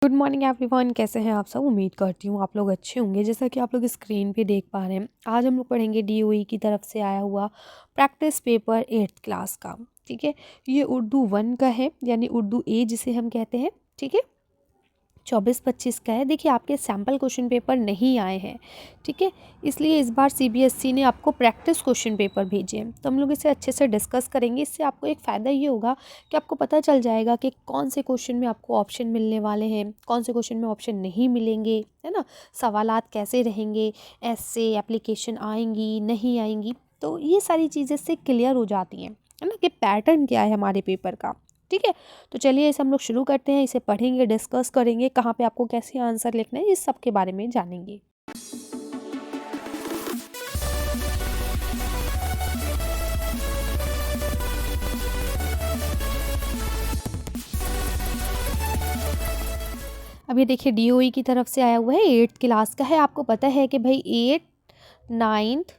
Good morning everyone. कैसे हैं आप सब? उम्मीद करती हूँ आप लोग अच्छे होंगे। जैसा कि आप लोग स्क्रीन पे देख पा रहे हैं, आज हम लोग पढ़ेंगे डीओई की तरफ से आया हुआ प्रैक्टिस पेपर 8th क्लास का। ठीक है, ये उर्दू 1 का है, यानी उर्दू ए जिसे हम कहते हैं। ठीक है, 24-25 का है। देखिए, आपके सैम्पल क्वेश्चन पेपर नहीं आए हैं, ठीक है, इसलिए इस बार सीबीएसई ने आपको प्रैक्टिस क्वेश्चन पेपर भेजे हैं। तो हम लोग इसे अच्छे से डिस्कस करेंगे। इससे आपको एक फ़ायदा ये होगा कि आपको पता चल जाएगा कि कौन से क्वेश्चन में आपको ऑप्शन मिलने वाले हैं, कौन से क्वेश्चन में ऑप्शन नहीं मिलेंगे, है ना। सवालात कैसे रहेंगे, ऐसे एप्लीकेशन आएंगी नहीं आएंगी, तो ये सारी चीज़ें इससे क्लियर हो जाती हैं, है ना, कि पैटर्न क्या है हमारे पेपर का। ठीक है, तो चलिए इसे हम लोग शुरू करते हैं। इसे पढ़ेंगे, डिस्कस करेंगे, कहाँ पे आपको कैसे आंसर लिखना है, इस सब के बारे में जानेंगे। अब ये देखिए, डीओई की तरफ से आया हुआ है, 8th क्लास का है। आपको पता है कि भाई 8th, 9th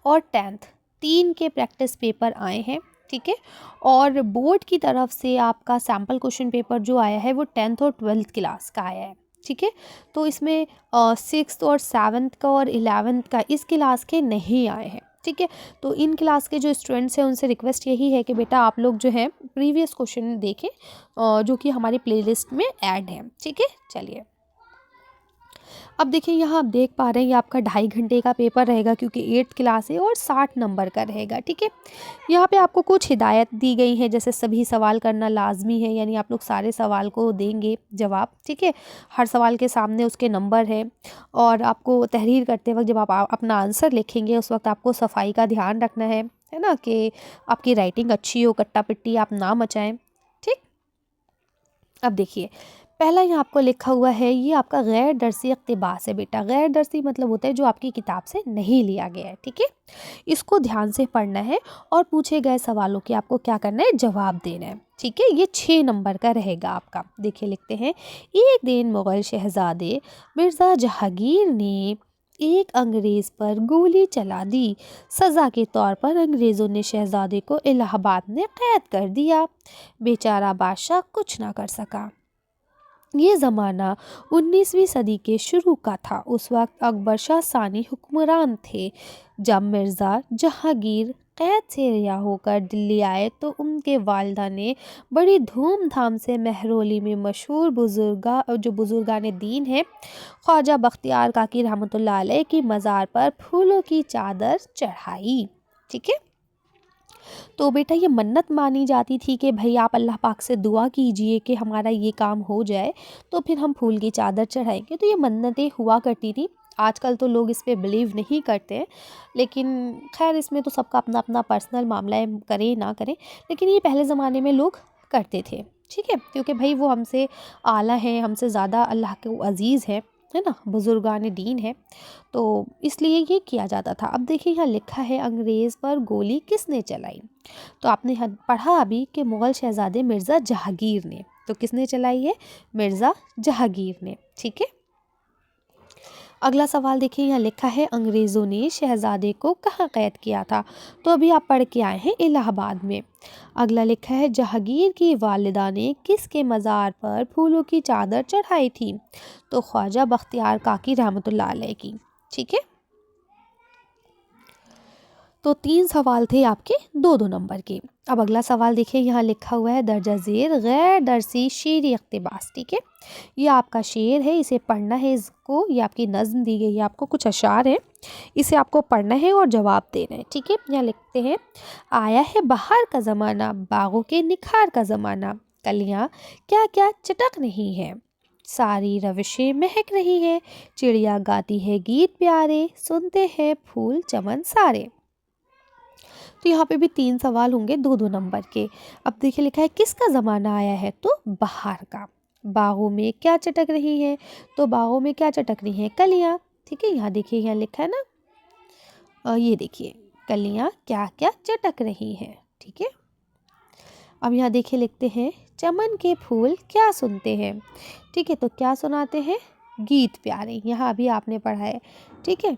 और 10th 3 के प्रैक्टिस पेपर आए हैं। ठीक है, और बोर्ड की तरफ से आपका सैम्पल क्वेश्चन पेपर जो आया है वो 10th और 12th क्लास का आया है। ठीक है, तो इसमें 6th और 7th का और 11th का इस क्लास के नहीं आए हैं। ठीक है, तो इन क्लास के जो स्टूडेंट्स हैं उनसे रिक्वेस्ट यही है कि बेटा आप लोग जो है प्रीवियस क्वेश्चन देखें, जो कि हमारी प्लेलिस्ट में ऐड है। ठीक है, चलिए अब देखिए, यहाँ आप देख पा रहे हैं ये आपका 2.5 घंटे का पेपर रहेगा, क्योंकि 8th क्लास है और 60 नंबर का रहेगा। ठीक है, यहाँ पे आपको कुछ हिदायत दी गई है, जैसे सभी सवाल करना लाजमी है, यानी आप लोग सारे सवाल को देंगे जवाब। ठीक है, हर सवाल के सामने उसके नंबर है, और आपको तहरीर करते वक्त जब आप अपना आंसर लिखेंगे उस वक्त आपको सफाई का ध्यान रखना है ना, कि आपकी राइटिंग अच्छी हो, कट्टा पिट्टी आप ना मचाएं। ठीक, अब देखिए, पहला यहाँ आपको लिखा हुआ है, ये आपका गैर दरसी इक़्तिबास है बेटा। गैर दरसी मतलब होता है जो आपकी किताब से नहीं लिया गया है। ठीक है, इसको ध्यान से पढ़ना है और पूछे गए सवालों के आपको क्या करना है, जवाब देना है। ठीक है, ये 6 नंबर का रहेगा आपका। देखिए, लिखते हैं, एक दिन मुग़ल शहज़ादे मिर्ज़ा जहांगीर ने एक अंग्रेज़ पर गोली चला दी। सज़ा के तौर पर अंग्रेज़ों ने शहज़ादे को इलाहाबाद में कैद कर दिया। बेचारा बादशाह कुछ ना कर सका। ये ज़माना 19वीं सदी के शुरू का था। उस वक्त अकबर शाह सानी हुक्मरान थे। जब मिर्ज़ा जहांगीर कैद से रिहा होकर दिल्ली आए तो उनके वालिदा ने बड़ी धूमधाम से महरौली में मशहूर बुजुर्गान दीन है ख्वाजा बख्तियार काकी रहमतुल्लाह अलैह की मज़ार पर फूलों की चादर चढ़ाई। ठीक है, तो बेटा ये मन्नत मानी जाती थी कि भाई आप अल्लाह पाक से दुआ कीजिए कि हमारा ये काम हो जाए, तो फिर हम फूल की चादर चढ़ाएंगे। तो ये मन्नतें हुआ करती थी। आजकल तो लोग इस पे बिलीव नहीं करते हैं, लेकिन खैर इसमें तो सबका अपना अपना पर्सनल मामला है, करें ना करें, लेकिन ये पहले ज़माने में लोग करते थे। ठीक है, क्योंकि भाई वो हमसे आला है, हमसे ज़्यादा अल्लाह के अज़ीज़ है ना, बुजुर्गान दीन है, तो इसलिए ये किया जाता था। अब देखिए, यहाँ लिखा है, अंग्रेज़ पर गोली किसने चलाई? तो आपने पढ़ा अभी कि मुग़ल शहज़ादे मिर्ज़ा जहांगीर ने, तो किसने चलाई है? मिर्ज़ा जहांगीर ने। ठीक है, अगला सवाल देखिए, यहाँ लिखा है, अंग्रेज़ों ने शहज़ादे को कहाँ कैद किया था? तो अभी आप पढ़ के आए हैं, इलाहाबाद में। अगला लिखा है, जहांगीर की वालिदा ने किसके मज़ार पर फूलों की चादर चढ़ाई थी? तो ख्वाजा बख्तियार काकी रहमतुल्लाह अलैह की। ठीक है, तो 3 सवाल थे आपके 2-2 नंबर के। अब अगला सवाल देखिए, यहाँ लिखा हुआ है, दर्जा ज़ेर गैर दरसी शेरी इक़्तिबास। ठीक है, ये आपका शेर है, इसे पढ़ना है, इसको, ये आपकी नज़्म दी गई है, आपको कुछ अशार है, इसे आपको पढ़ना है और जवाब देना है। ठीक है, यहाँ लिखते हैं, आया है बहार का ज़माना, बागों के निखार का ज़माना, कलियाँ क्या क्या चटक रही हैं, सारी रविशें महक रही हैं, चिड़िया गाती है गीत प्यारे, सुनते हैं फूल चमन सारे। तो यहाँ पे भी 3 सवाल होंगे 2-2 नंबर के। अब देखिए, लिखा है, किसका ज़माना आया है? तो बहार का। बागों में क्या चटक रही है? तो बागों में क्या चटक रही हैं? कलियाँ। ठीक है, यहाँ देखिए, यहाँ लिखा है ना, ये देखिए, कलियाँ क्या क्या चटक रही हैं। ठीक है, अब यहाँ देखिए, लिखते हैं, चमन के फूल क्या सुनते हैं? ठीक है, तो क्या सुनाते हैं? गीत प्यारे। यहाँ अभी आपने पढ़ा है। ठीक है,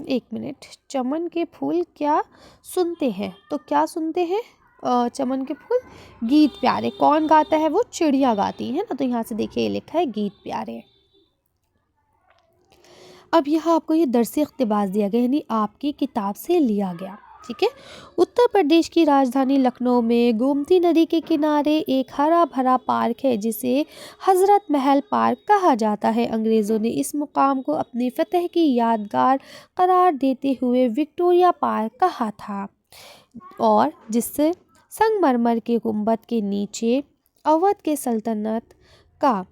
एक मिनट, चमन के फूल क्या सुनते हैं? तो क्या सुनते हैं? चमन के फूल गीत प्यारे। कौन गाता है? वो चिड़िया गाती है ना। तो यहाँ से देखिए ये लिखा है गीत प्यारे। अब यहाँ आपको ये दरसी इक़्तिबास दिया गया, यानी आपकी किताब से लिया गया। ठीक है। उत्तर प्रदेश की राजधानी लखनऊ में गोमती नदी के किनारे एक हरा भरा पार्क है जिसे हज़रत महल पार्क कहा जाता है। अंग्रेज़ों ने इस मुकाम को अपनी फतह की यादगार करार देते हुए विक्टोरिया पार्क कहा था, और जिससे संगमरमर के गुंबद के नीचे अवध के सल्तनत का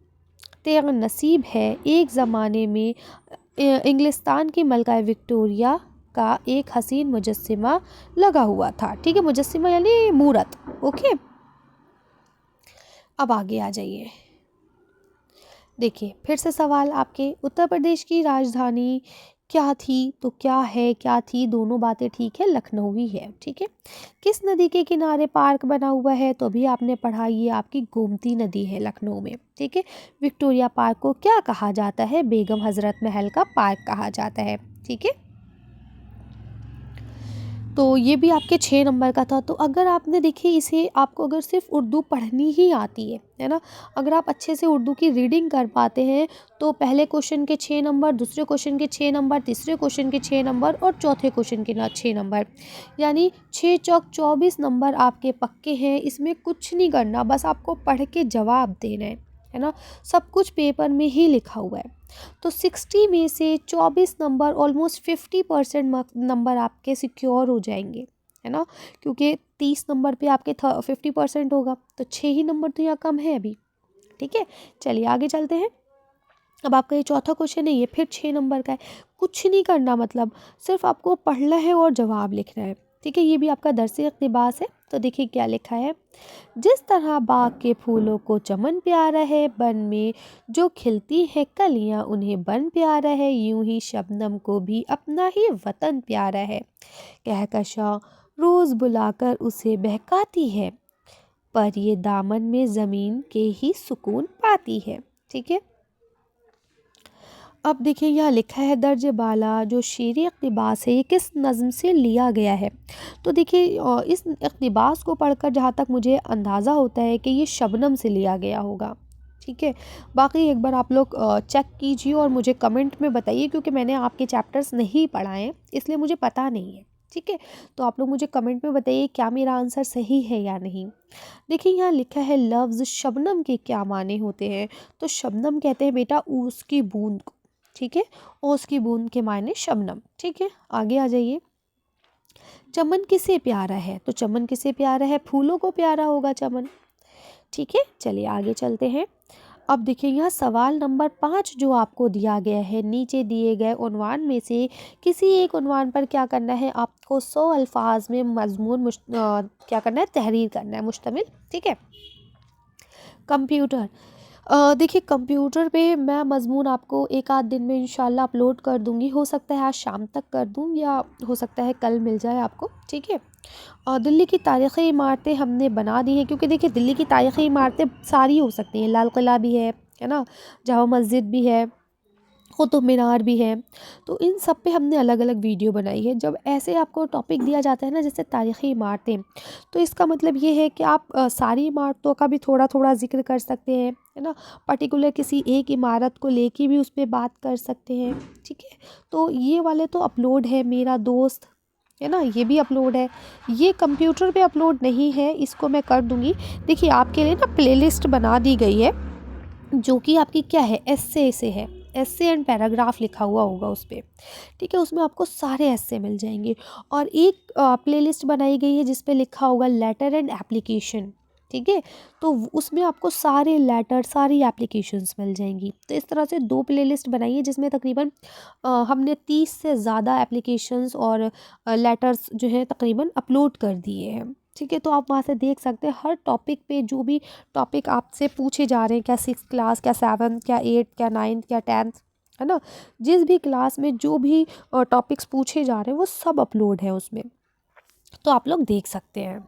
तेग नसीब है। एक ज़माने में इंग्लिस्तान की मलका विक्टोरिया का एक हसीन मुजस्सिमा लगा हुआ था। ठीक है, मुजस्सिमा यानी मूरत। ओके, अब आगे आ जाइए। देखिए फिर से सवाल आपके, उत्तर प्रदेश की राजधानी क्या थी? तो क्या है, क्या थी, दोनों बातें ठीक है, लखनऊ ही है। ठीक है। किस नदी के किनारे पार्क बना हुआ है? तो भी आपने पढ़ा, ये आपकी गोमती नदी है लखनऊ में। ठीक है। विक्टोरिया पार्क को क्या कहा जाता है? बेगम हजरत महल का पार्क कहा जाता है। ठीक है। तो ये भी आपके 6 नंबर का था। तो अगर आपने देखिए इसे, आपको अगर सिर्फ उर्दू पढ़नी ही आती है ना, अगर आप अच्छे से उर्दू की रीडिंग कर पाते हैं तो पहले क्वेश्चन के 6 नंबर, दूसरे क्वेश्चन के 6 नंबर, तीसरे क्वेश्चन के 6 नंबर और चौथे क्वेश्चन के 6 नंबर, यानी 6 चौक 24 नंबर आपके पक्के हैं। इसमें कुछ नहीं करना, बस आपको पढ़ के जवाब देना है ना। सब कुछ पेपर में ही लिखा हुआ है। तो 60 में से 24 नंबर, ऑलमोस्ट 50% नंबर आपके सिक्योर हो जाएंगे, है ना, क्योंकि 30 नंबर पे आपके 50% होगा। तो 6 ही नंबर तो यहाँ कम है अभी। ठीक है, चलिए आगे चलते हैं। अब आपका ये चौथा क्वेश्चन है, ये फिर 6 नंबर का है। कुछ नहीं करना, मतलब सिर्फ आपको पढ़ना है और जवाब लिखना है। ठीक है, ये भी आपका दरसी इक़्तिबास है। तो देखिए क्या लिखा है। जिस तरह बाग के फूलों को चमन प्यारा है, बन में जो खिलती है कलियां उन्हें बन प्यारा है, यूं ही शबनम को भी अपना ही वतन प्यारा है। कहकशां रोज़ बुलाकर उसे बहकाती है, पर ये दामन में ज़मीन के ही सुकून पाती है। ठीक है। अब देखिए यहाँ लिखा है दर्ज बाला जो शेरी इक़्तिबास है ये किस नज़्म से लिया गया है? तो देखिए इस इक़्तिबास को पढ़कर जहाँ तक मुझे अंदाज़ा होता है कि ये शबनम से लिया गया होगा। ठीक है, बाकी एक बार आप लोग चेक कीजिए और मुझे कमेंट में बताइए, क्योंकि मैंने आपके चैप्टर्स नहीं पढ़ाए हैं इसलिए मुझे पता नहीं है। ठीक है, तो आप लोग मुझे कमेंट में बताइए क्या मेरा आंसर सही है या नहीं। देखिए यहाँ लिखा है लफ्ज़ शबनम के क्या माने होते हैं? तो शबनम कहते हैं बेटा ओस की बूंद को। ठीक है, ओस की बूंद के मायने शबनम। ठीक है, आगे आ जाइए। चमन किसे प्यारा है? तो चमन किसे प्यारा है? फूलों को प्यारा होगा चमन। ठीक है, चलिए आगे चलते हैं। अब देखिए यहाँ सवाल नंबर 5 जो आपको दिया गया है, नीचे दिए गए उन्वान में से किसी एक उन्वान पर क्या करना है? आपको 100 अल्फाज में मजमून क्या करना है? तहरीर करना है, मुश्तमिल। ठीक है। कंप्यूटर, देखिए कंप्यूटर पे मैं मज़मून आपको एक आध दिन में इंशाल्लाह अपलोड कर दूंगी। हो सकता है आज शाम तक कर दूं या हो सकता है कल मिल जाए आपको। ठीक है। और दिल्ली की तारीख़ी इमारतें हमने बना दी हैं, क्योंकि देखिए दिल्ली की तारीख़ी इमारतें सारी हो सकती हैं। लाल किला भी है ना, जामा मस्जिद भी है, कुतुब मीनार भी है। तो इन सब पे हमने अलग अलग वीडियो बनाई है। जब ऐसे आपको टॉपिक दिया जाता है ना, जैसे तारीख़ी इमारतें, तो इसका मतलब ये है कि आप सारी इमारतों का भी थोड़ा थोड़ा जिक्र कर सकते हैं, है ना। पर्टिकुलर किसी एक इमारत को लेके भी उस पर बात कर सकते हैं। ठीक है, तो ये वाले तो अपलोड है, मेरा दोस्त है ना, ये भी अपलोड है। ये कंप्यूटर पे अपलोड नहीं है, इसको मैं कर दूँगी। देखिए आपके लिए ना प्लेलिस्ट बना दी गई है, जो कि आपकी क्या है, एस्से से है। एस्से एंड पैराग्राफ लिखा हुआ होगा उस पर। ठीक है, उसमें आपको सारे एस्से मिल जाएंगे। और एक प्लेलिस्ट बनाई गई है जिस पे लिखा होगा लेटर एंड एप्लीकेशन। ठीक है, तो उसमें आपको सारे लेटर, सारी एप्लीकेशंस मिल जाएंगी। तो इस तरह से 2 प्लेलिस्ट बनाई है जिसमें तकरीबन हमने 30 से ज़्यादा एप्लीकेशंस और लेटर्स जो है तकरीबन अपलोड कर दिए हैं। ठीक है, तो आप वहाँ से देख सकते हैं हर टॉपिक पे जो भी टॉपिक आपसे पूछे जा रहे हैं, क्या 6th क्लास, क्या 7th, क्या 8th, क्या 9th, क्या 10th, है ना, जिस भी क्लास में जो भी टॉपिक्स पूछे जा रहे हैं वो सब अपलोड है उसमें, तो आप लोग देख सकते हैं।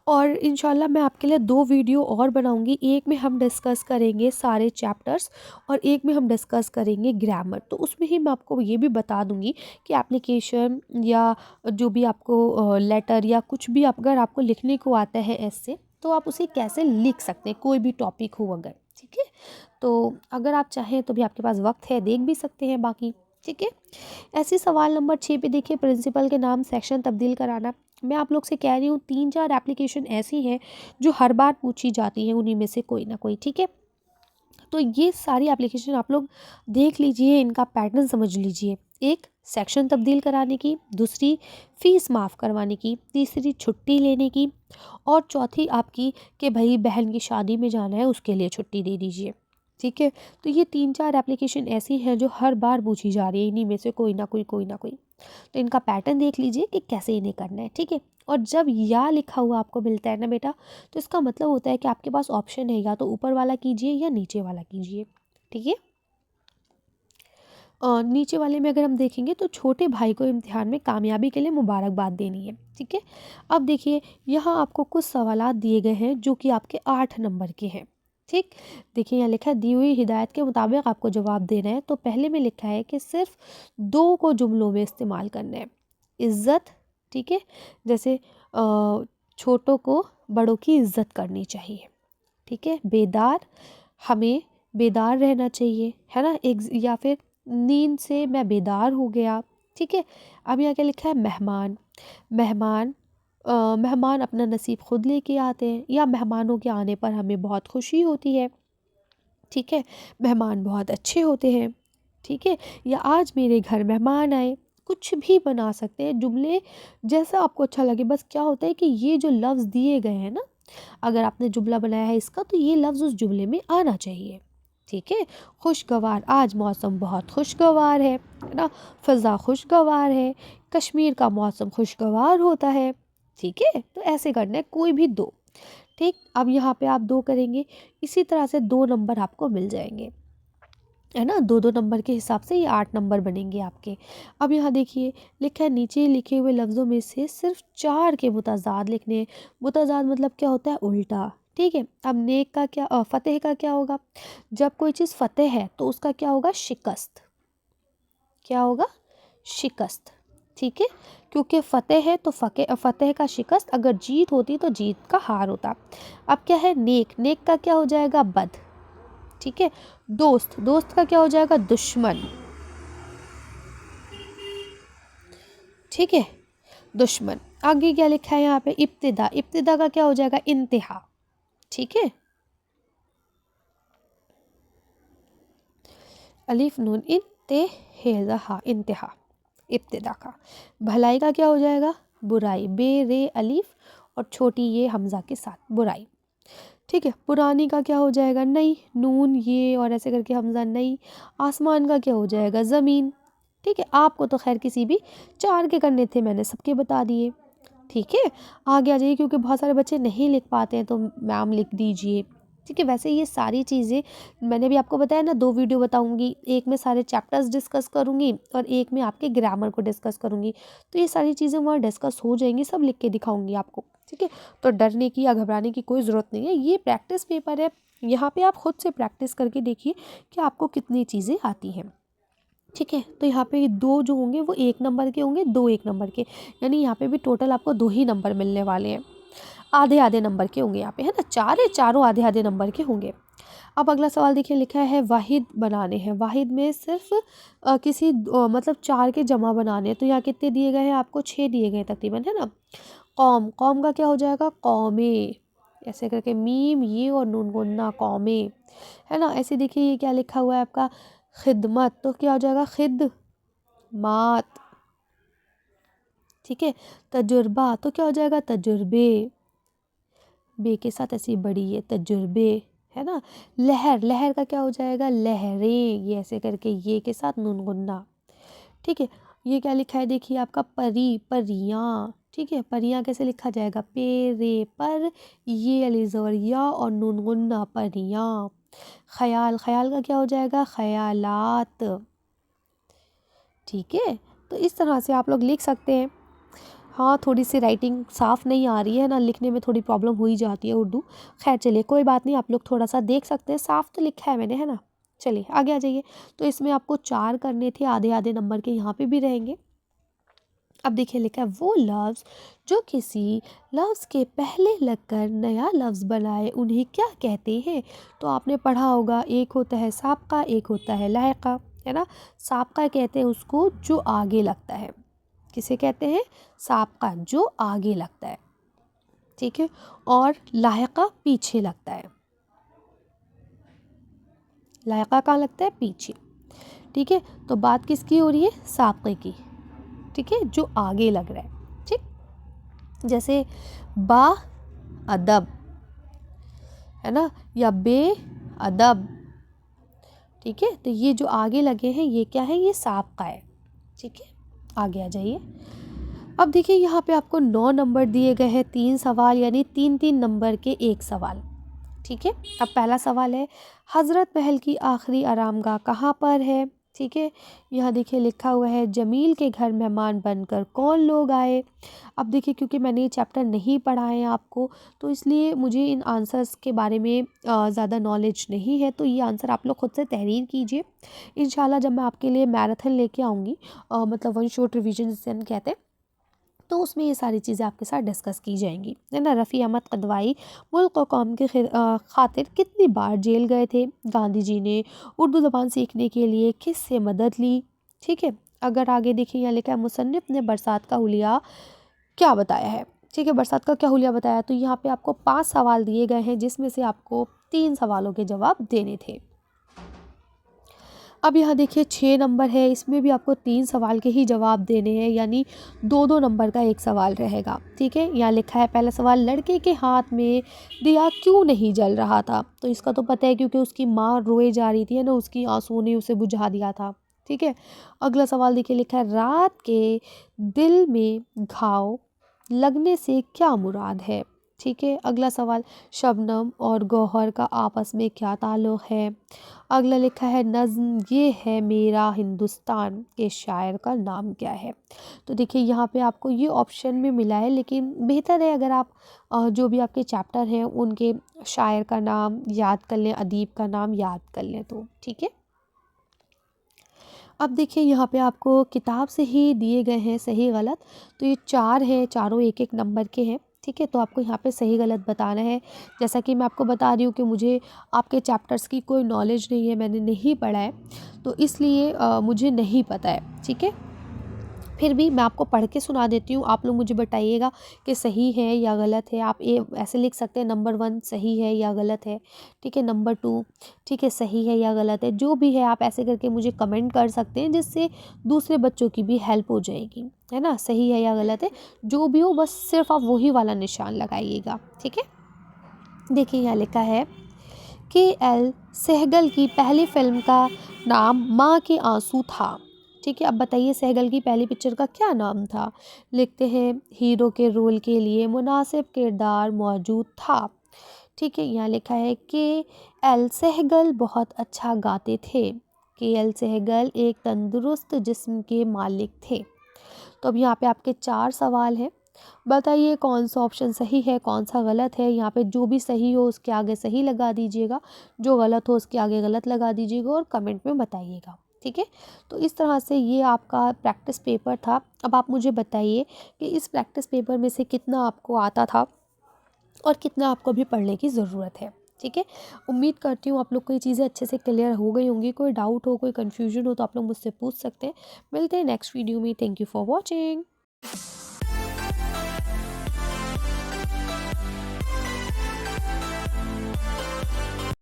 और इंशाल्लाह मैं आपके लिए 2 वीडियो और बनाऊंगी। एक में हम डिस्कस करेंगे सारे चैप्टर्स और एक में हम डिस्कस करेंगे ग्रामर। तो उसमें ही मैं आपको ये भी बता दूंगी कि एप्लीकेशन या जो भी आपको लेटर या कुछ भी अगर आपको लिखने को आता है ऐसे, तो आप उसे कैसे लिख सकते हैं, कोई भी टॉपिक हो अगर, ठीक है। तो अगर आप चाहें तो भी आपके पास वक्त है, देख भी सकते हैं बाकी, ठीक है। ऐसे सवाल नंबर 6 पे देखिए, प्रिंसिपल के नाम सेक्शन तब्दील कराना। मैं आप लोग से कह रही हूँ 3-4 एप्लीकेशन ऐसी हैं जो हर बार पूछी जाती हैं, उन्हीं में से कोई ना कोई, ठीक है। तो ये सारी एप्लीकेशन आप लोग देख लीजिए, इनका पैटर्न समझ लीजिए। एक, सेक्शन तब्दील कराने की, दूसरी फ़ीस माफ़ करवाने की, तीसरी छुट्टी लेने की, और चौथी आपकी कि भाई बहन की शादी में जाना है उसके लिए छुट्टी दे दीजिए, ठीक है। तो ये 3-4 एप्लीकेशन ऐसी हैं जो हर बार पूछी जा रही है, इन्हीं में से कोई ना कोई, कोई ना कोई। तो इनका पैटर्न देख लीजिए कि कैसे इन्हें करना है, ठीक है। और जब या लिखा हुआ आपको मिलता है ना बेटा, तो इसका मतलब होता है कि आपके पास ऑप्शन है, या तो ऊपर वाला कीजिए या नीचे वाला कीजिए, ठीक है। नीचे वाले में अगर हम देखेंगे तो छोटे भाई को इम्तिहान में कामयाबी के लिए मुबारकबाद देनी है, ठीक है। अब देखिए, यहाँ आपको कुछ सवालात दिए गए हैं जो कि आपके 8 नंबर के हैं, ठीक। देखिए यहाँ लिखा है, दी हुई हिदायत के मुताबिक आपको जवाब देना है। तो पहले में लिखा है कि सिर्फ 2 को जुमलों में इस्तेमाल करना है। इज़्ज़त, ठीक है, जैसे छोटों को बड़ों की इज़्ज़त करनी चाहिए, ठीक है। बेदार, हमें बेदार रहना चाहिए, है ना। एक, या फिर नींद से मैं बेदार हो गया, ठीक है। अब यहाँ क्या लिखा है, मेहमान, मेहमान मेहमान अपना नसीब खुद लेके आते हैं, या मेहमानों के आने पर हमें बहुत खुशी होती है, ठीक है। मेहमान बहुत अच्छे होते हैं, ठीक है। या आज मेरे घर मेहमान आए, कुछ भी बना सकते हैं जुमले, जैसा आपको अच्छा लगे। बस क्या होता है कि ये जो लफ्ज़ दिए गए हैं ना, अगर आपने जुमला बनाया है इसका, तो ये लफ्ज़ उस जुमले में आना चाहिए, ठीक है। खुशगवार, आज मौसम बहुत खुशगवार है ना। फ़ज़ा खुशगवार है, कश्मीर का मौसम खुशगवार होता है, ठीक है। तो ऐसे करना है, कोई भी 2, ठीक। अब यहाँ पे आप 2 करेंगे, इसी तरह से 2 नंबर आपको मिल जाएंगे, है ना। 2-2 नंबर के हिसाब से ये 8 नंबर बनेंगे आपके। अब यहाँ देखिए, लिखा है नीचे लिखे हुए लफ्ज़ों में से सिर्फ 4 के मुतज़ाद लिखने हैं। मुतज़ाद मतलब क्या होता है, उल्टा, ठीक है। अब नेक का क्या, फ़तेह का क्या होगा। जब कोई चीज़ फ़तेह है तो उसका क्या होगा, शिकस्त, क्या होगा, शिकस्त, ठीक है। क्योंकि फ़तेह है तो फ़तेह का शिकस्त, अगर जीत होती तो जीत का हार होता। अब क्या है, नेक, नेक का क्या हो जाएगा, बद, ठीक है। दोस्त, दोस्त का क्या हो जाएगा, दुश्मन, ठीक है, दुश्मन। आगे क्या लिखा है यहाँ पे, इब्तिदा, इब्तिदा का क्या हो जाएगा, इंतहा, ठीक है। अलिफ नून इंतहा, इंतहा, इब्तिदा का। भलाई का क्या हो जाएगा, बुराई, बे रे अलिफ और छोटी ये हमज़ा के साथ, बुराई, ठीक है। पुरानी का क्या हो जाएगा, नई, नून ये और ऐसे करके हमज़ा, नई। आसमान का क्या हो जाएगा, ज़मीन, ठीक है। आपको तो खैर किसी भी 4 के करने थे, मैंने सबके बता दिए, ठीक है। आगे आ जाइए, क्योंकि बहुत सारे बच्चे नहीं लिख पाते हैं तो मैम लिख दीजिए, ठीक है। वैसे ये सारी चीज़ें मैंने भी आपको बताया ना, 2 वीडियो बताऊंगी, एक में सारे चैप्टर्स डिस्कस करूंगी और एक में आपके ग्रामर को डिस्कस करूंगी। तो ये सारी चीज़ें वहाँ डिस्कस हो जाएंगी, सब लिख के दिखाऊंगी आपको, ठीक है। तो डरने की या घबराने की कोई ज़रूरत नहीं है, ये प्रैक्टिस पेपर है। यहाँ पे आप खुद से प्रैक्टिस करके देखिए कि आपको कितनी चीज़ें आती हैं, ठीक है। तो यहाँ पे 2 जो होंगे वो 1 नंबर के होंगे, 2 1 नंबर के, यानी यहाँ पे भी टोटल आपको 2 ही नंबर मिलने वाले हैं। आधे आधे नंबर के होंगे यहाँ पे, है ना। 4 है, चारों आधे आधे नंबर के होंगे। अब अगला सवाल देखिए, लिखा है वाहिद बनाने हैं। वाहिद में सिर्फ मतलब 4 के जमा बनाने हैं। तो यहाँ कितने दिए गए हैं आपको, 6 दिए गए हैं तकरीबन, है ना। कौम, कौम का क्या हो जाएगा, कौमे, ऐसे करके मीम ये और नून गुन्ना, कौमे, है ना। ऐसे देखिए ये क्या लिखा हुआ है आपका, खिदमत, तो क्या हो जाएगा, खिदमात, ठीक है। तजुर्बा, तो क्या हो जाएगा, तजुर्बे, बे के साथ ऐसी बड़ी है, तजुर्बे, है ना। लहर, लहर का क्या हो जाएगा, लहरें, ये ऐसे करके ये के साथ नून गुन्ना, ठीक है। ये क्या लिखा है, देखिए आपका परी, परियां, ठीक है। परियां कैसे लिखा जाएगा, पे रे पर, ये अली ज़बर या और नून गुन्ना, परियां। ख्याल, ख्याल का क्या हो जाएगा, ख्यालात, ठीक है। तो इस तरह से आप लोग लिख सकते हैं। हाँ, थोड़ी सी राइटिंग साफ़ नहीं आ रही है ना, लिखने में थोड़ी प्रॉब्लम हो ही जाती है उर्दू। खैर चलिए कोई बात नहीं, आप लोग थोड़ा-सा देख सकते हैं, साफ़ तो लिखा है मैंने, है ना? चलिए आगे आ जाइए। तो इसमें आपको 4 करने थे, आधे-आधे नंबर के यहाँ पे भी रहेंगे। अब देखिए लिखा है वो लफ्ज़ जो किसी लफ्ज़ के पहले लगकर नया लफ्ज़ बनाए उन्हें क्या कहते हैं? तो आपने पढ़ा होगा, एक होता है साबका, एक होता है लाहिका, है ना? साबका कहते हैं उसको जो आगे लगता है। किसे कहते हैं? साबका, जो आगे लगता है, ठीक है? और लाहिका पीछे लगता है। लाहिका कहाँ लगता है? पीछे, ठीक है? तो बात किसकी हो रही है? साबके की, ठीक है? जो आगे लग रहा है, ठीक? जैसे बा अदब, है ना, या बे अदब, ठीक है? तो ये जो आगे लगे हैं ये क्या है? ये साबका है, ठीक है? आगे आ जाइए। अब देखिए यहाँ पे आपको 9 नंबर दिए गए हैं, 3 सवाल यानी 3-3 नंबर के 1 सवाल, ठीक है? अब पहला सवाल है, हज़रत महल की आखिरी आरामगाह कहाँ पर है? ठीक है? यहाँ देखिए लिखा हुआ है, जमील के घर मेहमान बनकर कौन लोग आए? अब देखिए क्योंकि मैंने ये चैप्टर नहीं पढ़ा है आपको, तो इसलिए मुझे इन आंसर्स के बारे में ज़्यादा नॉलेज नहीं है, तो ये आंसर आप लोग खुद से तहरीर कीजिए। इंशाल्लाह जब मैं आपके लिए मैराथन लेके आऊँगी, मतलब वन शॉट रिवीजन जिसे हम कहते हैं, तो उसमें ये सारी चीज़ें आपके साथ डिस्कस की जाएंगी, है ना? रफ़ी अहमद क़दवाई मुल्क और कौम के खातिर कितनी बार जेल गए थे? गांधी जी ने उर्दू ज़बान सीखने के लिए किससे मदद ली? ठीक है? अगर आगे देखिए यहाँ लिखा है, मुसन्निफ़ ने बरसात का हुलिया क्या बताया है? ठीक है, बरसात का क्या हुलिया बताया? तो यहाँ पे आपको 5 सवाल दिए गए हैं, जिसमें से आपको 3 सवालों के जवाब देने थे। अब यहाँ देखिए 6 नंबर है, इसमें भी आपको 3 सवाल के ही जवाब देने हैं, यानी 2-2 नंबर का एक सवाल रहेगा, ठीक है? यहाँ लिखा है पहला सवाल, लड़के के हाथ में दिया क्यों नहीं जल रहा था? तो इसका तो पता है, क्योंकि उसकी माँ रोए जा रही थी, है ना, उसकी आंसुओं ने उसे बुझा दिया था, ठीक है? अगला सवाल देखिए लिखा है, रात के दिल में घाव लगने से क्या मुराद है? ठीक है? अगला सवाल, शबनम और गौहर का आपस में क्या ताल्लुक़ है? अगला लिखा है, नज़्म ये है मेरा हिंदुस्तान के शायर का नाम क्या है? तो देखिए यहाँ पे आपको ये ऑप्शन में मिला है, लेकिन बेहतर है अगर आप जो भी आपके चैप्टर हैं उनके शायर का नाम याद कर लें, अदीब का नाम याद कर लें, तो ठीक है। अब देखिए यहाँ पे आपको किताब से ही दिए गए हैं सही गलत, तो ये 4 हैं, चारों 1-1 नंबर के हैं, ठीक है? तो आपको यहाँ पे सही गलत बताना है। जैसा कि मैं आपको बता रही हूँ कि मुझे आपके चैप्टर्स की कोई नॉलेज नहीं है, मैंने नहीं पढ़ा है, तो इसलिए मुझे नहीं पता है, ठीक है? फिर भी मैं आपको पढ़ के सुना देती हूँ, आप लोग मुझे बताइएगा कि सही है या गलत है। आप ये ऐसे लिख सकते हैं, नंबर 1 सही है या गलत है, ठीक है? नंबर 2 ठीक है, सही है या गलत है, जो भी है आप ऐसे करके मुझे कमेंट कर सकते हैं, जिससे दूसरे बच्चों की भी हेल्प हो जाएगी, है ना? सही है या गलत है, जो भी हो, बस सिर्फ आप वही वाला निशान लगाइएगा, ठीक है? देखिए यहाँ लिखा है, के.एल. सहगल की पहली फिल्म का नाम माँ के आंसू था, ठीक है? अब बताइए सहगल की पहली पिक्चर का क्या नाम था? लिखते हैं, हीरो के रोल के लिए मुनासिब किरदार मौजूद था, ठीक है? यहाँ लिखा है, के.एल. सहगल बहुत अच्छा गाते थे। के.एल. सहगल एक तंदुरुस्त जिस्म के मालिक थे। तो अब यहाँ पे आपके 4 सवाल हैं, बताइए कौन सा ऑप्शन सही है, कौन सा गलत है? यहाँ पे जो भी सही हो उसके आगे सही लगा दीजिएगा, जो गलत हो उसके आगे गलत लगा दीजिएगा और कमेंट में बताइएगा, ठीक है? तो इस तरह से ये आपका प्रैक्टिस पेपर था। अब आप मुझे बताइए कि इस प्रैक्टिस पेपर में से कितना आपको आता था और कितना आपको अभी पढ़ने की ज़रूरत है, ठीक है? उम्मीद करती हूँ आप लोग को ये चीज़ें अच्छे से क्लियर हो गई होंगी। कोई डाउट हो, कोई कन्फ्यूजन हो तो आप लोग मुझसे पूछ सकते हैं। मिलते हैं नेक्स्ट वीडियो में। Thank you for watching.